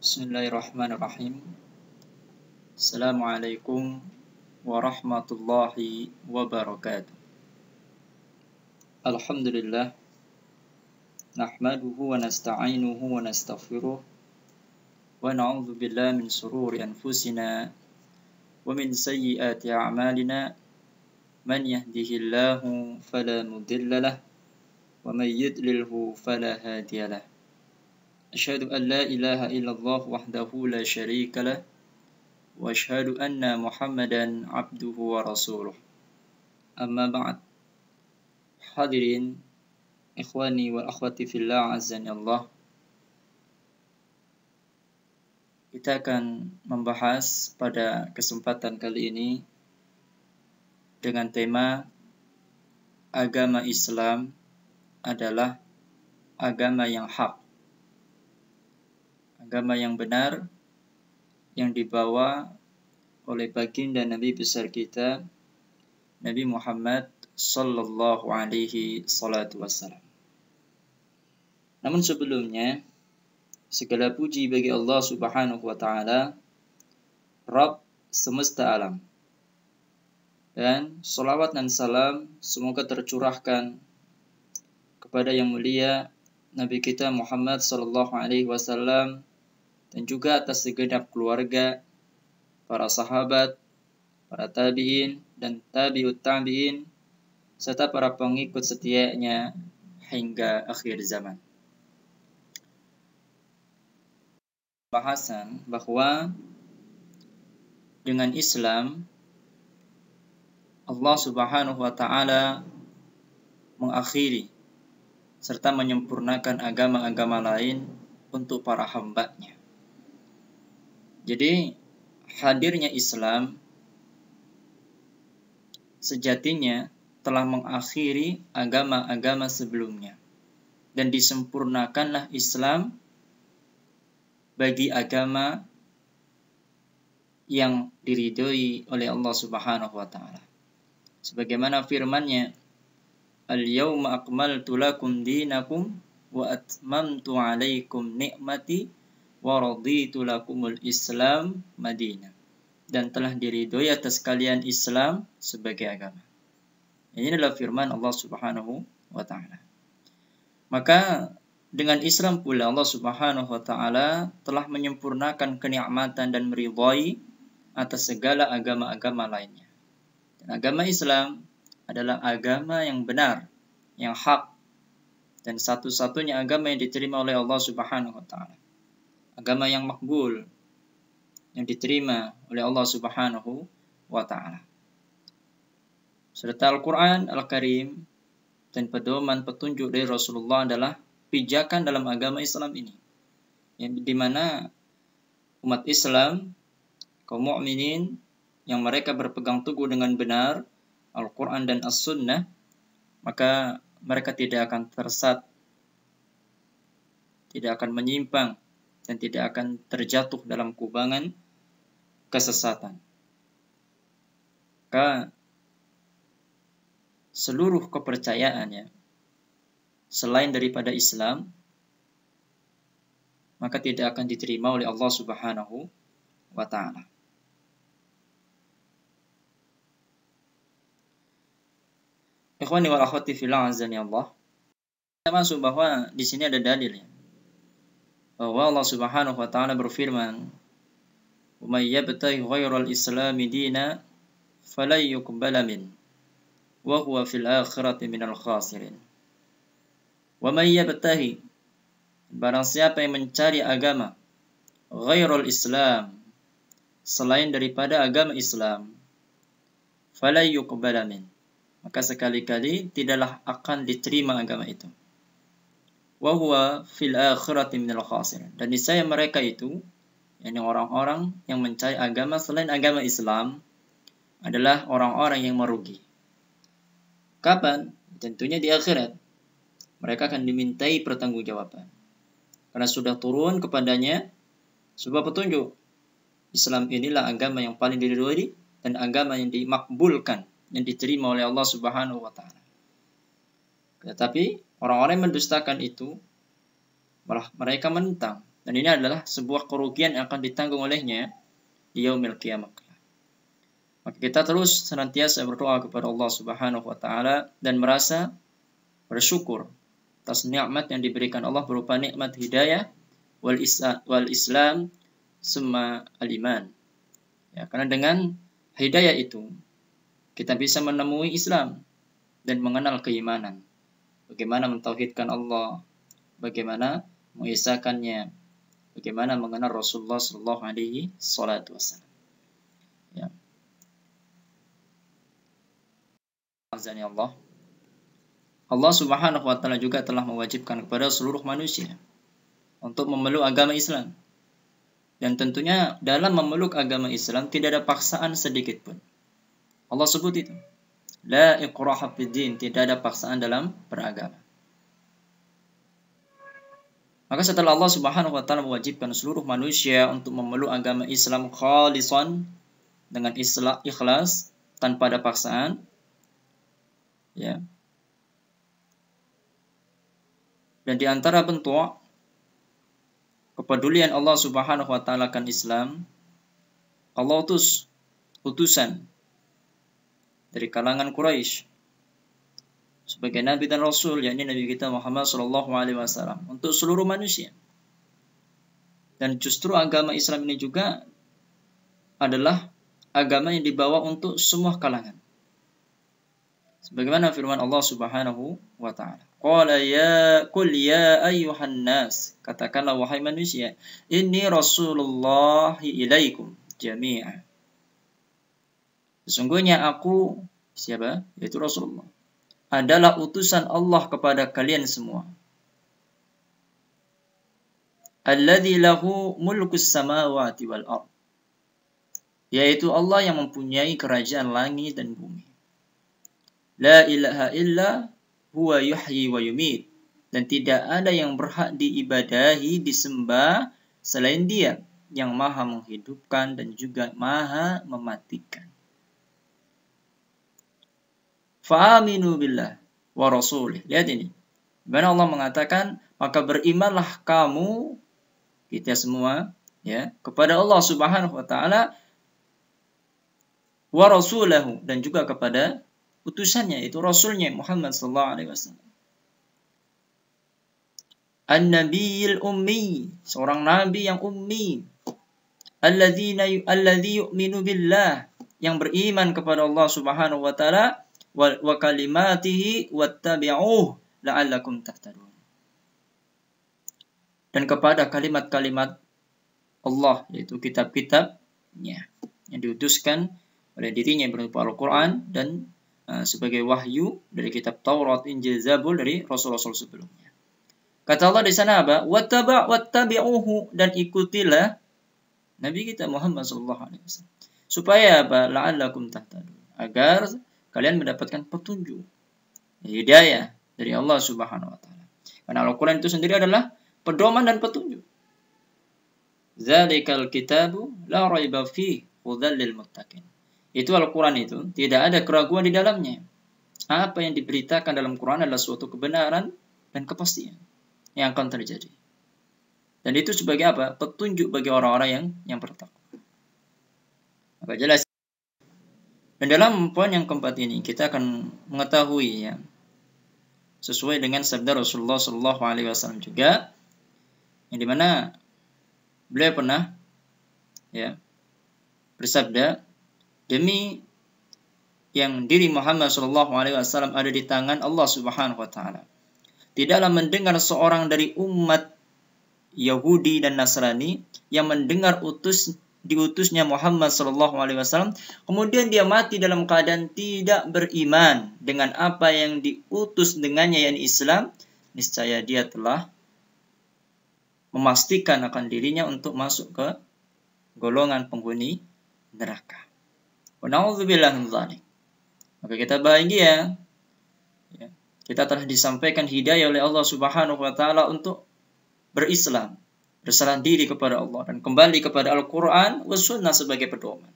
Bismillahirrahmanirrahim. Assalamualaikum warahmatullahi wabarakatuh. Alhamdulillah. Nahmaduhu wa nasta'inuhu wa nastaghfiruh. Wa na'udzu billahi min shururi anfusina wa min sayyiati a'malina. Man yahdihillahu fala mudilla lahu wa man yudlilhu fala hadiya lahu. Asyhadu an la ilaha illallah wahdahu la syarika lah wa asyhadu anna Muhammadan abduhu wa rasuluh. Amma ba'd. Hadirin ikhwani wal akhwati fillah azani Allah. Kita akan membahas pada kesempatan kali ini dengan tema agama Islam adalah agama yang hak. Agama yang benar yang dibawa oleh baginda Nabi besar kita Nabi Muhammad sallallahu alaihi salatu wassalam. Namun sebelumnya segala puji bagi Allah Subhanahu wa taala, Rabb semesta alam. Dan salawat dan salam semoga tercurahkan kepada yang mulia Nabi kita Muhammad sallallahu alaihi wasallam dan juga atas segenap keluarga, para sahabat, para tabi'in dan tabi'ut tabi'in, serta para pengikut setianya hingga akhir zaman. Bahasan bahwa dengan Islam Allah Subhanahu wa taala mengakhiri serta menyempurnakan agama-agama lain untuk para hamba-Nya. Jadi hadirnya Islam sejatinya telah mengakhiri agama-agama sebelumnya dan disempurnakanlah Islam bagi agama yang diridhoi oleh Allah Subhanahu wa taala. Sebagaimana firman-Nya, "Al-yawma akmaltu lakum dinakum wa atmamtu 'alaikum ni'mati wa raditu lakumul Islam madinah." Dan telah diridhoi atas kalian Islam sebagai agama. Ini adalah firman Allah Subhanahu wa taala. Maka dengan Islam pula Allah Subhanahu wa taala telah menyempurnakan kenikmatan dan meridhai atas segala agama-agama lainnya. Dan agama Islam adalah agama yang benar, yang hak, dan satu-satunya agama yang diterima oleh Allah Subhanahu wa taala. Agama yang makbul, yang diterima oleh Allah Subhanahu wa taala. Serta Al-Quran Al-Karim dan pedoman petunjuk dari Rasulullah adalah pijakan dalam agama Islam ini, yang dimana umat Islam, kaum mukminin yang mereka berpegang teguh dengan benar Al-Quran dan As-Sunnah, maka mereka tidak akan tersesat, tidak akan menyimpang, dan tidak akan terjatuh dalam kubangan kesesatan. Maka seluruh kepercayaannya selain daripada Islam, maka tidak akan diterima oleh Allah Subhanahu wa taala. Ikhwani wal akhwati fillah azani Allah. Kita masuk bahwa di sini ada dalil ya, bahwa Allah Subhanahu wa taala berfirman, "Wa may yabtaghi ghairal islami dina falan yuqbala min wa huwa fil akhirati minal khasirin." Wa may yabtaghi, barang siapa yang mencari agama ghairal Islam, selain daripada agama Islam, falan yuqbala min, maka sekali-kali tidaklah akan diterima agama itu. Wa huwa fil akhirati minal khasirin, dan niscaya mereka itu, yakni orang-orang yang mencari agama selain agama Islam, adalah orang-orang yang merugi. Kapan? Tentunya di akhirat. Mereka akan dimintai pertanggungjawaban karena sudah turun kepadanya sebuah petunjuk. Islam inilah agama yang paling diridhoi dan agama yang dimakbulkan, yang diterima oleh Allah Subhanahu wa taala. Tetapi orang-orang yang mendustakan itu malah mereka menentang Dan ini adalah sebuah kerugian yang akan ditanggung olehnya di yaumil qiyamah. Maka kita terus senantiasa berdoa kepada Allah Subhanahu wa taala dan merasa bersyukur atas nikmat yang diberikan Allah berupa nikmat hidayah wal Islam summa al-iman. Ya, karena dengan hidayah itu kita bisa menemui Islam dan mengenal keimanan. Bagaimana mentauhidkan Allah, bagaimana mengisahkannya, bagaimana mengenal Rasulullah sallallahu alaihi wasallam. Ya. Azani Allah. Allah Subhanahu wa taala juga telah mewajibkan kepada seluruh manusia untuk memeluk agama Islam. Dan tentunya dalam memeluk agama Islam tidak ada paksaan sedikit pun. Allah sebut itu. La ikraha fid din, tidak ada paksaan dalam beragama. Maka setelah Allah Subhanahu wa taala mewajibkan seluruh manusia untuk memeluk agama Islam khalisan dengan ikhlas tanpa ada paksaan, ya. Dan di antara bentuk kepedulian Allah Subhanahu wa taala akan Islam, Allah utus utusan dari kalangan Quraisy sebagai nabi dan rasul, yakni Nabi kita Muhammad sallallahu alaihi wasallam untuk seluruh manusia. Dan justru agama Islam ini juga adalah agama yang dibawa untuk semua kalangan. Sebagaimana firman Allah Subhanahu wa taala, qala qul ya ayyuhan nas, katakanlah wahai manusia, inni rasulullah ilaikum jami'a. Sesungguhnya aku, siapa? Yaitu Rasulullah, adalah utusan Allah kepada kalian semua. Alladzi lahu mulkus samawati wal ard, yaitu Allah yang mempunyai kerajaan langit dan bumi. La ilaha illa huwa yuhyi wa yumit, dan tidak ada yang berhak diibadahi, disembah selain Dia yang maha menghidupkan dan juga maha mematikan. Fa'aminu billah wa rasulih. Lihat ini. Bagaimana Allah mengatakan, maka berimanlah kamu, kita semua, ya, kepada Allah Subhanahu wa taala wa rasulahu, dan juga kepada utusannya, itu rasulnya Muhammad sallallahu alaihi wasallam. An-nabiyil ummi, seorang nabi yang ummi. Alladzi yu'minu billah, yang beriman kepada Allah Subhanahu wa taala wa kalimatihi wattabi'uh la'allakum tahtadun. Dan kepada kalimat-kalimat Allah, yaitu kitab-kitabnya yang diutuskan oleh dirinya berupa Al-Quran dan sebagai wahyu dari kitab Taurat, Injil, Zabur dari rasul-rasul sebelumnya. Kata Allah di sana apa? Wattabi'uhu, dan ikutilah Nabi kita Muhammad sallallahu alaihi wasallam. Supaya apa? La'allakum tahtadun, agar kalian mendapatkan petunjuk, hidayah dari Allah Subhanahu wa taala. Karena Al-Quran itu sendiri adalah pedoman dan petunjuk. Dzalikal kitabu la raiba fihi hudan lil muttaqin. Itu Al-Quran itu tidak ada keraguan di dalamnya. Apa yang diberitakan dalam Quran adalah suatu kebenaran dan kepastian yang akan terjadi. Dan itu sebagai apa? Petunjuk bagi orang-orang yang bertakwa. Maka jelas. Dan dalam poin yang keempat ini kita akan mengetahui, ya, sesuai dengan sabda Rasulullah sallallahu alaihi wasallam juga, yang dimana beliau pernah, ya, bersabda, demi yang diri Muhammad sallallahu alaihi wasallam ada di tangan Allah Subhanahu wa taala, tidaklah mendengar seorang dari umat Yahudi dan Nasrani yang mendengar diutusnya Muhammad sallallahu alaihi wasallam, kemudian dia mati dalam keadaan tidak beriman dengan apa yang diutus dengannya, yakni Islam, niscaya dia telah memastikan akan dirinya untuk masuk ke golongan penghuni neraka. Wa na'udzubillahi min dzalik. Maka kita bahagia, ya, kita telah disampaikan hidayah oleh Allah Subhanahu wa taala untuk berislam, berserah diri kepada Allah dan kembali kepada Al-Quran was sunnah sebagai pedoman.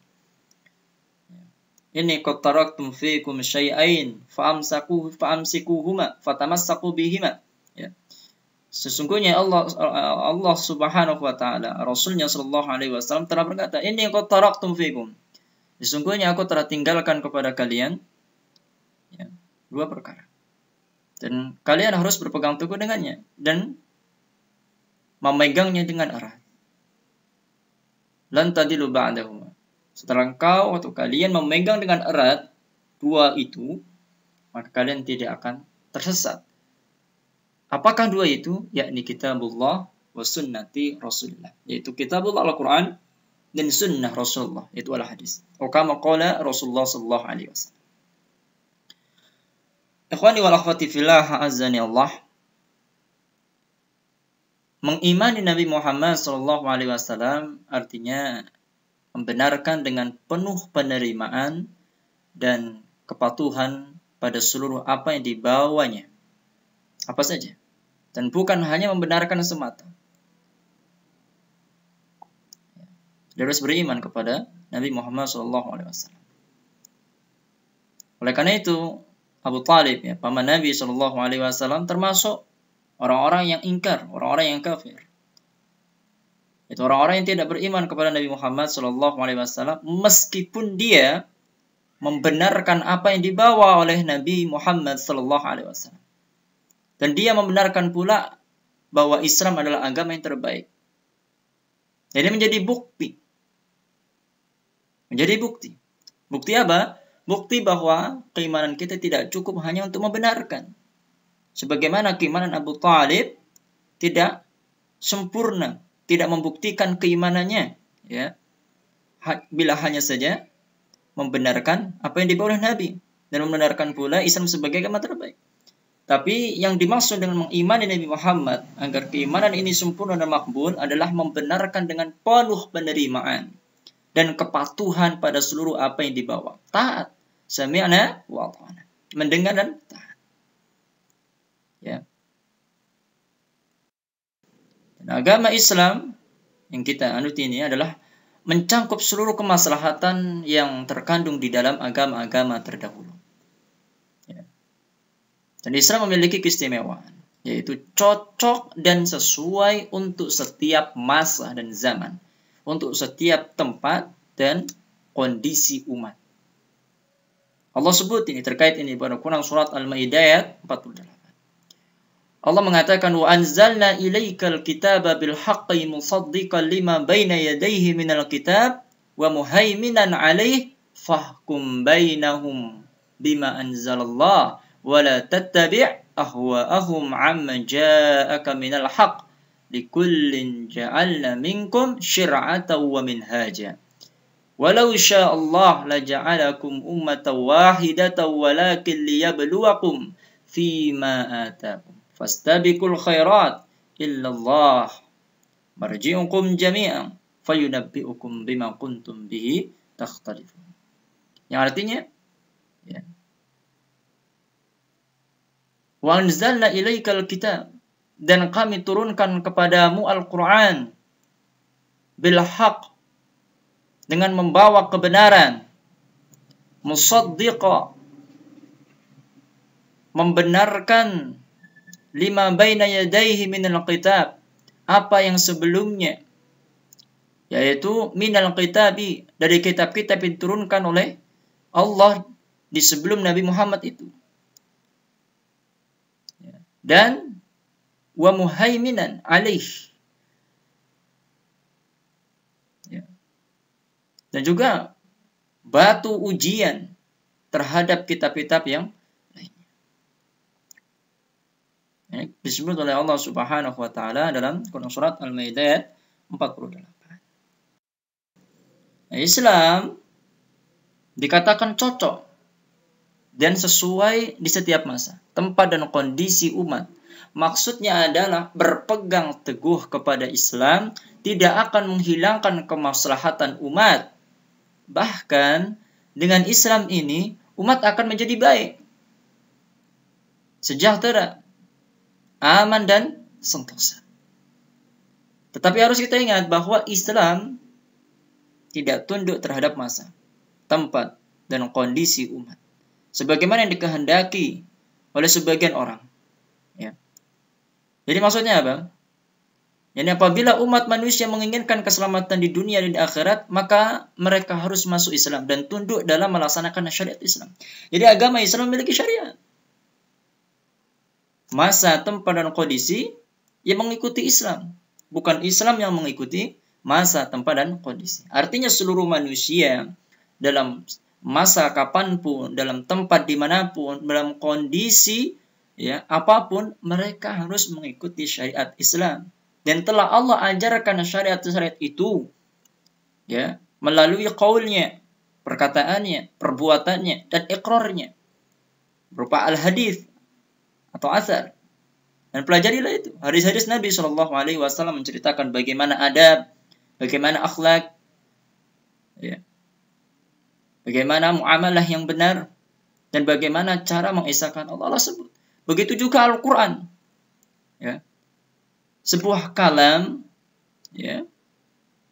Ini qad taraktum fiikum syai'ain fa'amsikuhuma fatamassaku bihima. Ya. Sesungguhnya Allah Subhanahu wa taala, Rasulnya sallallahu alaihi wasallam telah berkata, "Inni qad taraktum fikum." Sesungguhnya aku telah tinggalkan kepada kalian ya, dua perkara. Dan kalian harus berpegang teguh dengannya dan memegangnya dengan erat. Lan tadilu ba'dahuma. Setelah engkau atau kalian memegang dengan erat dua itu, maka kalian tidak akan tersesat. Apakah dua itu? Yakni kitabullah wa sunnati Rasulullah. Yaitu kitabullah Al-Quran dan sunnah Rasulullah. Itu adalah hadis. Kama qala Rasulullah sallallahu alaihi wasallam. Ikhwani wal akhwati fillah, azani Allah. Mengimani Nabi Muhammad sallallahu alaihi wasallam artinya membenarkan dengan penuh penerimaan dan kepatuhan pada seluruh apa yang dibawanya. Apa saja. Dan bukan hanya membenarkan semata. Dia harus beriman kepada Nabi Muhammad SAW. Oleh karena itu, Abu Talib, ya, paman Nabi SAW, termasuk orang-orang yang ingkar, orang-orang yang kafir. Itu orang-orang yang tidak beriman kepada Nabi Muhammad SAW, meskipun dia membenarkan apa yang dibawa oleh Nabi Muhammad SAW. Dan dia membenarkan pula bahwa Islam adalah agama yang terbaik. Jadi menjadi bukti. Menjadi bukti. Bukti apa? Bukti bahwa keimanan kita tidak cukup hanya untuk membenarkan. Sebagaimana keimanan Abu Talib tidak sempurna, tidak membuktikan keimanannya, ya. Bila hanya saja membenarkan apa yang dibawa oleh Nabi dan membenarkan pula Islam sebagai agama terbaik. Tapi yang dimaksud dengan mengimani Nabi Muhammad agar keimanan ini sempurna dan makbul adalah membenarkan dengan penuh penerimaan dan kepatuhan pada seluruh apa yang dibawa. Taat. Sami'na wa ata'na. Mendengar dan taat. Ya. Dan agama Islam yang kita anut ini adalah mencangkup seluruh kemaslahatan yang terkandung di dalam agama-agama terdahulu. Dan Islam memiliki keistimewaan, yaitu cocok dan sesuai untuk setiap masa dan zaman, untuk setiap tempat dan kondisi umat. Allah sebut ini terkait ini pada Quran surat Al-Maidah ayat 48. Allah mengatakan, wa anzalna ilaikal kitaba bil haqqi musaddiqan lima baina yadayhi minal kitab wa muhaiminan alaih fahkum bainahum bima anzalallah ولا تتبع أهواءهم عما جاءك من الحق لكل جعلنا منكم شرعة ومنهاجا ولو شاء الله لجعلكم أمة واحدة ولكن ليبلوكم فيما آتاكم فاستبقوا الخيرات إلا الله مرجعكم جميعا فينبئكم بما كنتم به تختلفون. Yang artinya, ya, wa anzalna ilaikal kitab, dan kami turunkan kepadamu Al-Quran bil haq, dengan membawa kebenaran, musaddiqa, membenarkan lima baina yadayhi minal kitab, apa yang sebelumnya, yaitu minal kitabi, dari kitab-kitab yang diturunkan oleh Allah di sebelum Nabi Muhammad itu. Dan wa muhaiminan alaih, ya. Dan juga batu ujian terhadap kitab-kitab yang lainnya. Ini disebut oleh Allah Subhanahu wa taala dalam Quran surat Al-Maidah 48. Nah, Islam dikatakan cocok dan sesuai di setiap masa, tempat dan kondisi umat. Maksudnya adalah berpegang teguh kepada Islam tidak akan menghilangkan kemaslahatan umat. Bahkan dengan Islam ini umat akan menjadi baik, sejahtera, aman dan sentosa. Tetapi harus kita ingat bahwa Islam tidak tunduk terhadap masa, tempat, dan kondisi umat, sebagaimana yang dikehendaki oleh sebagian orang, ya. Jadi maksudnya apa? Jadi apabila umat manusia menginginkan keselamatan di dunia dan di akhirat, maka mereka harus masuk Islam dan tunduk dalam melaksanakan syariat Islam. Jadi agama Islam memiliki syariat. Masa, tempat, dan kondisi yang mengikuti Islam. Bukan Islam yang mengikuti masa, tempat, dan kondisi. Artinya seluruh manusia dalam masa kapanpun, dalam tempat dimanapun, dalam kondisi ya apapun, mereka harus mengikuti syariat Islam. Dan telah Allah ajarkan syariat-syariat itu ya melalui qaulnya, perkataannya, perbuatannya, dan iqrarnya berupa al-hadis atau asar. Dan pelajarilah itu. Hadis-hadis Nabi SAW menceritakan bagaimana adab, bagaimana akhlak, ya, bagaimana muamalah yang benar, dan bagaimana cara mengesahkan Allah. Allah sebut. Begitu juga Al-Quran. Ya. Sebuah kalam, ya,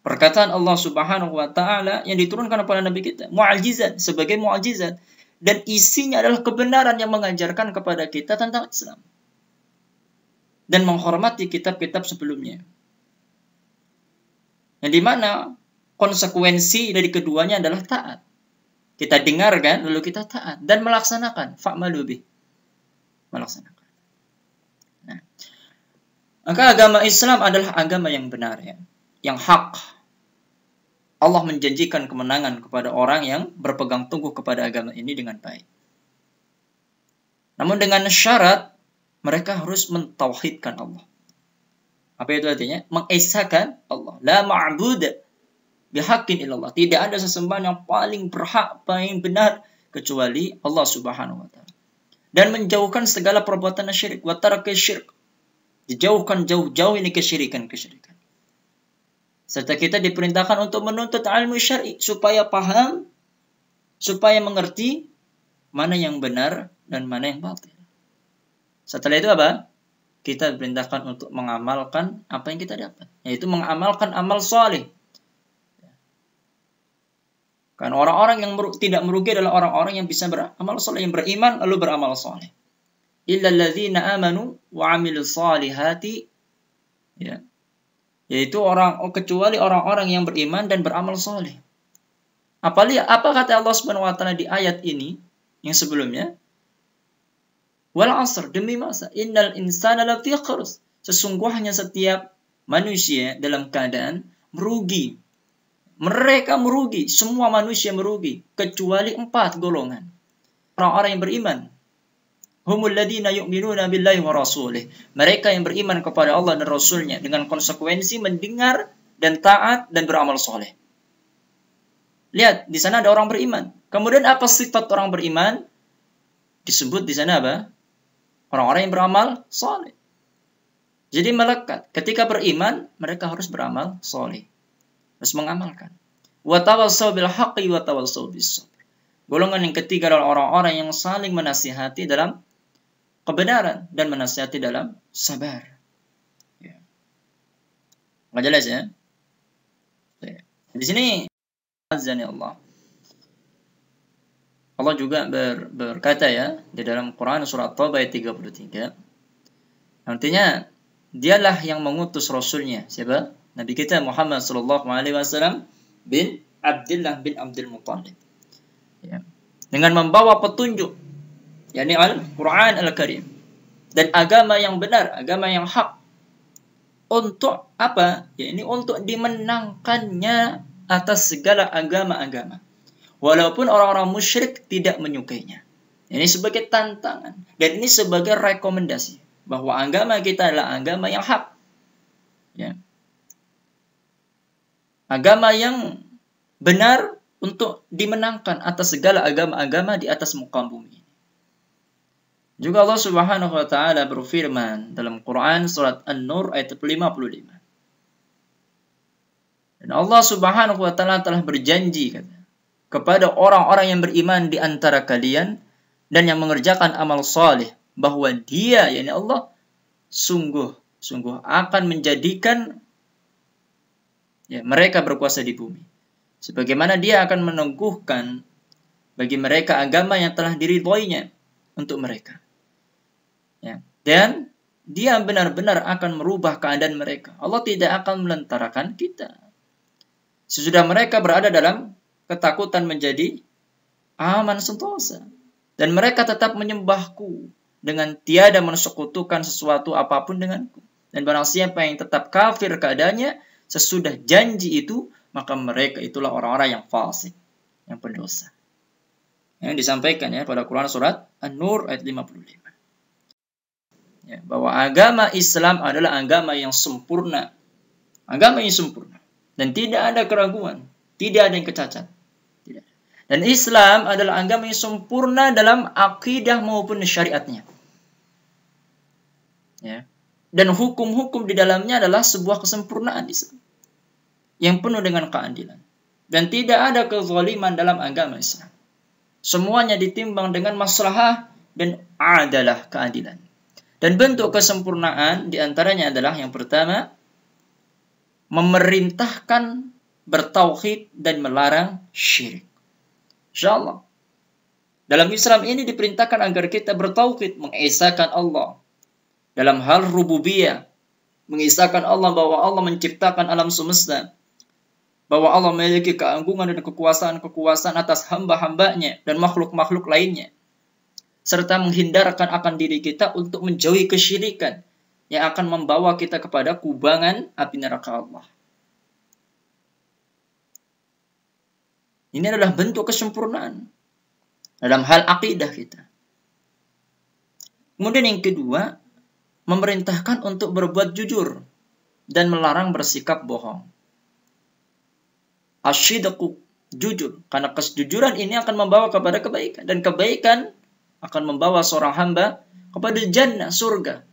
perkataan Allah Subhanahu wa Ta'ala yang diturunkan kepada Nabi kita, mu'ajizat, sebagai mu'ajizat, dan isinya adalah kebenaran yang mengajarkan kepada kita tentang Islam dan menghormati kitab-kitab sebelumnya. Yang dimana konsekuensi dari keduanya adalah taat. Kita dengarkan lalu kita taat dan melaksanakan, fa'malu bih, melaksanakan. Nah, maka agama Islam adalah agama yang benar, ya, yang hak. Allah menjanjikan kemenangan kepada orang yang berpegang teguh kepada agama ini dengan baik. Namun dengan syarat mereka harus mentauhidkan Allah. Apa itu artinya? Mengesahkan Allah. La ma'bud bihaqqin illallah. Tidak ada sesembahan yang paling berhak, paling benar kecuali Allah Subhanahu wa Ta'ala. Dan menjauhkan segala perbuatan syirik, wa taraka syirk. Dijauhkan jauh-jauh ini kesyirikan-kesyirikan. Serta kita diperintahkan untuk menuntut ilmu syar'i supaya paham, supaya mengerti mana yang benar dan mana yang batil. Setelah itu apa? Kita diperintahkan untuk mengamalkan apa yang kita dapat, yaitu mengamalkan amal saleh. Kan orang-orang yang tidak merugi adalah orang-orang yang bisa beramal saleh, yang beriman lalu beramal saleh. Illal ladzina amanu wa 'amilus salihati, ya. Yaitu kecuali orang-orang yang beriman dan beramal saleh. Apa kata Allah Subhanahu wa Ta'ala di ayat ini yang sebelumnya? Wal 'asr, demi masa, innal insana lafi khusr. Sesungguhnya setiap manusia dalam keadaan merugi. Mereka merugi, semua manusia merugi kecuali 4 golongan. Orang-orang yang beriman. Humul ladina yu'minuna billahi wa rasulih. Mereka yang beriman kepada Allah dan Rasulnya dengan konsekuensi mendengar dan taat dan beramal soleh. Lihat, di sana ada orang beriman. Kemudian apa sifat orang beriman? Disebut di sana apa? Orang-orang yang beramal soleh. Jadi melekat. Ketika beriman, mereka harus beramal soleh. Harus mengamalkan. Wa tawassaw bil haqqi wa tawassaw bis sabr. Golongan yang ketiga adalah orang-orang yang saling menasihati dalam kebenaran dan menasihati dalam sabar. Ya. Nggak jelas ya? Di sini azan ya Allah. Allah juga berkata ya di dalam Quran surat Taubah ayat 33. Nantinya dialah yang mengutus rasulnya. Siapa? Nabi kita Muhammad sallallahu alaihi wasallam bin Abdullah bin Abdul Muttalib. Ya. Dengan membawa petunjuk, yakni Al-Quran Al-Karim, dan agama yang benar, agama yang hak. Untuk apa? Ya, ini untuk dimenangkannya atas segala agama-agama. Walaupun orang-orang musyrik tidak menyukainya. Ini sebagai tantangan. Dan ini sebagai rekomendasi. Bahwa agama kita adalah agama yang hak. Ya. Agama yang benar untuk dimenangkan atas segala agama-agama di atas muka bumi. Juga Allah Subhanahu wa Ta'ala berfirman dalam Quran surat An-Nur ayat 55. Dan Allah Subhanahu wa Ta'ala telah berjanji kepada orang-orang yang beriman di antara kalian dan yang mengerjakan amal saleh bahwa Dia, yakni Allah, sungguh akan menjadikan mereka berkuasa di bumi. Sebagaimana Dia akan meneguhkan bagi mereka agama yang telah diridhoinya untuk mereka. Ya. Dan Dia benar-benar akan merubah keadaan mereka. Allah tidak akan melentarakan kita. Sesudah mereka berada dalam ketakutan menjadi aman sentosa. Dan mereka tetap menyembahku dengan tiada mensekutukan sesuatu apapun denganku. Dan barang siapa yang tetap kafir keadaannya sesudah janji itu, maka mereka itulah orang-orang yang fasik, yang pendosa. Yang disampaikan ya pada Quran surat An-Nur ayat 55. Ya, bahwa agama Islam adalah agama yang sempurna. Agama yang sempurna. Dan tidak ada keraguan. Tidak ada yang kecacat. Tidak. Dan Islam adalah agama yang sempurna dalam akidah maupun syariatnya. Ya. Dan hukum-hukum di dalamnya adalah sebuah kesempurnaan Islam. Yang penuh dengan keadilan. Dan tidak ada kezaliman dalam agama Islam. Semuanya ditimbang dengan maslahah dan adalah keadilan. Dan bentuk kesempurnaan diantaranya adalah yang pertama, memerintahkan bertauhid dan melarang syirik. InsyaAllah. Dalam Islam ini diperintahkan agar kita bertauhid, mengesahkan Allah. Dalam hal rububiyah, mengesahkan Allah bahwa Allah menciptakan alam semesta. Bahwa Allah memiliki keagungan dan kekuasaan atas hamba-hambanya dan makhluk-makhluk lainnya. Serta menghindarkan akan diri kita untuk menjauhi kesyirikan yang akan membawa kita kepada kubangan api neraka Allah. Ini adalah bentuk kesempurnaan dalam hal akidah kita. Kemudian yang kedua, memerintahkan untuk berbuat jujur dan melarang bersikap bohong. Asyidqu, jujur, karena kejujuran ini akan membawa kepada kebaikan, dan kebaikan akan membawa seorang hamba kepada jannah, surga.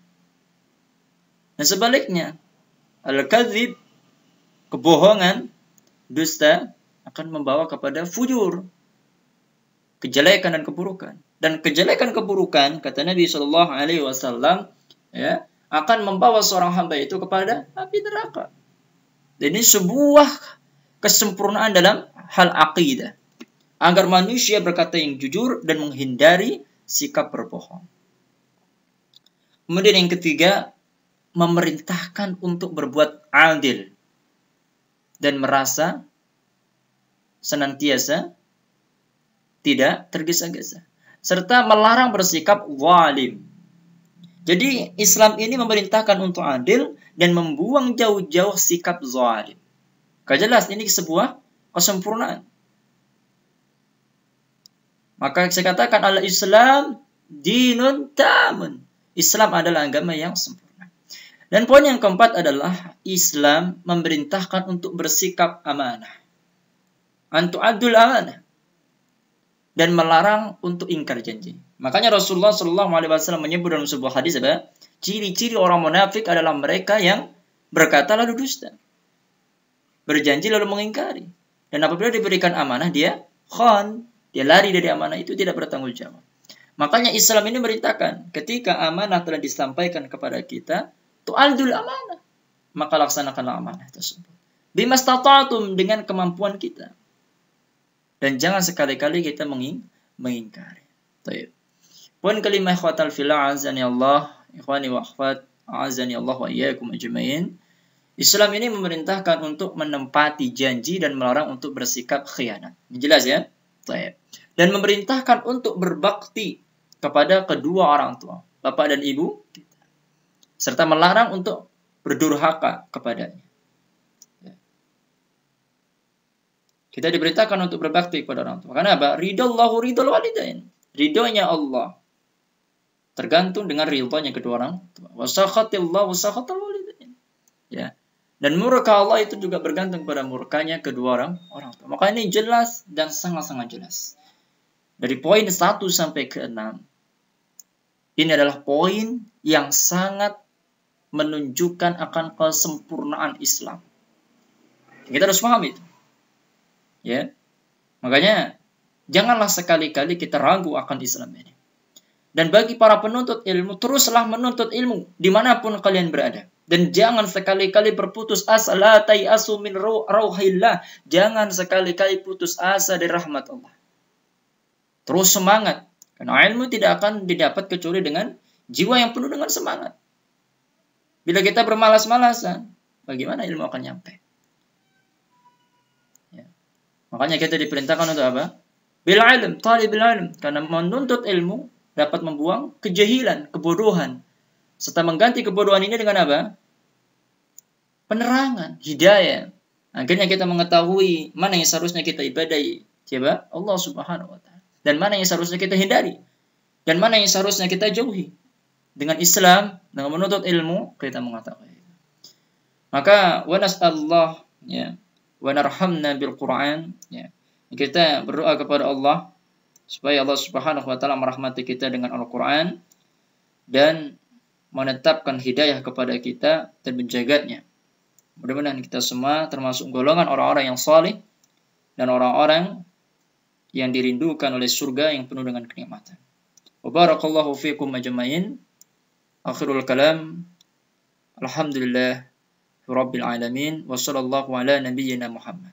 Dan sebaliknya, al-kadzib, kebohongan, dusta, akan membawa kepada fujur, kejelekan dan keburukan. Dan kejelekan keburukan, kata Nabi SAW, ya, akan membawa seorang hamba itu kepada api neraka. Dan ini sebuah kesempurnaan dalam hal akidah. Agar manusia berkata yang jujur dan menghindari sikap berbohong. Kemudian yang ketiga, memerintahkan untuk berbuat adil dan merasa senantiasa tidak tergesa-gesa, serta melarang bersikap zalim. Jadi Islam ini memerintahkan untuk adil dan membuang jauh-jauh sikap zalim. Jelas ini sebuah kesempurnaan. Maka saya katakan al-Islam dinun tamun. Islam adalah agama yang sempurna. Dan poin yang keempat adalah Islam memerintahkan untuk bersikap amanah. Antu'addul amanah. Dan melarang untuk ingkar janji. Makanya Rasulullah SAW menyebut dalam sebuah hadis apa? Ciri-ciri orang munafik adalah mereka yang berkata lalu dusta. Berjanji lalu mengingkari. Dan apabila diberikan amanah dia khan. Dia lari dari amanah itu, tidak bertanggung jawab. Makanya Islam ini merintahkan, ketika amanah telah disampaikan kepada kita, tu'aldul amanah, maka laksanakanlah amanah tersebut. Bimastata'tum, dengan kemampuan kita. Dan jangan sekali-kali kita mengingkari. Baik. Poin kelima, ikhwatal fillah, azani Allah, ikhwani wa akhwat, azani Allah wa iyyakum ajmain. Islam ini memerintahkan untuk menempati janji dan melarang untuk bersikap khianat. Ini jelas ya? Baik. Dan memerintahkan untuk berbakti kepada kedua orang tua, bapak dan ibu kita, serta melarang untuk berdurhaka kepadanya. Kita diberitakan untuk berbakti kepada orang tua. Karena apa? Ridallahu ridal walidain. Ridhonya Allah tergantung dengan ridhonya kedua orang tua. Wasakhatillahu wasakhatal walidain. Ya. Dan murka Allah itu juga bergantung pada murkanya kedua orang tua. Maka ini jelas dan sangat-sangat jelas. Dari poin 1 sampai ke 6. Ini adalah poin yang sangat menunjukkan akan kesempurnaan Islam. Kita harus paham itu. Ya. Makanya janganlah sekali-kali kita ragu akan Islam ini. Dan bagi para penuntut ilmu, teruslah menuntut ilmu dimanapun kalian berada. Dan jangan sekali-kali berputus asa. La tayasu min rauhillah. Jangan sekali-kali putus asa dari rahmat Allah. Terus semangat. Karena ilmu tidak akan didapat kecuali dengan jiwa yang penuh dengan semangat. Bila kita bermalas-malasan, bagaimana ilmu akan nyampe? Ya. Makanya kita diperintahkan untuk apa? Bil ilm, talibil ilm. Karena menuntut ilmu dapat membuang kejahilan, kebodohan. Serta mengganti kebodohan ini dengan apa? Penerangan, hidayah. Akhirnya kita mengetahui mana yang seharusnya kita ibadahi. Siapa? Allah Subhanahu wa taala. Dan mana yang seharusnya kita hindari. Dan mana yang seharusnya kita jauhi. Dengan Islam, dengan menuntut ilmu, kita mengetahui. Maka wa nas'alullah ya, wa narhamna bil Qur'an ya. Kita berdoa kepada Allah supaya Allah Subhanahu wa taala merahmati kita dengan Al-Qur'an dan menetapkan hidayah kepada kita dan menjaganya. Mudah-mudahan kita semua termasuk golongan orang-orang yang saleh dan orang-orang yang dirindukan oleh surga yang penuh dengan kenikmatan. Wa barakallahu fiikum ajmain. Akhirul kalam. Alhamdulillah rabbil alamin wa sallallahu ala nabiyyina Muhammad.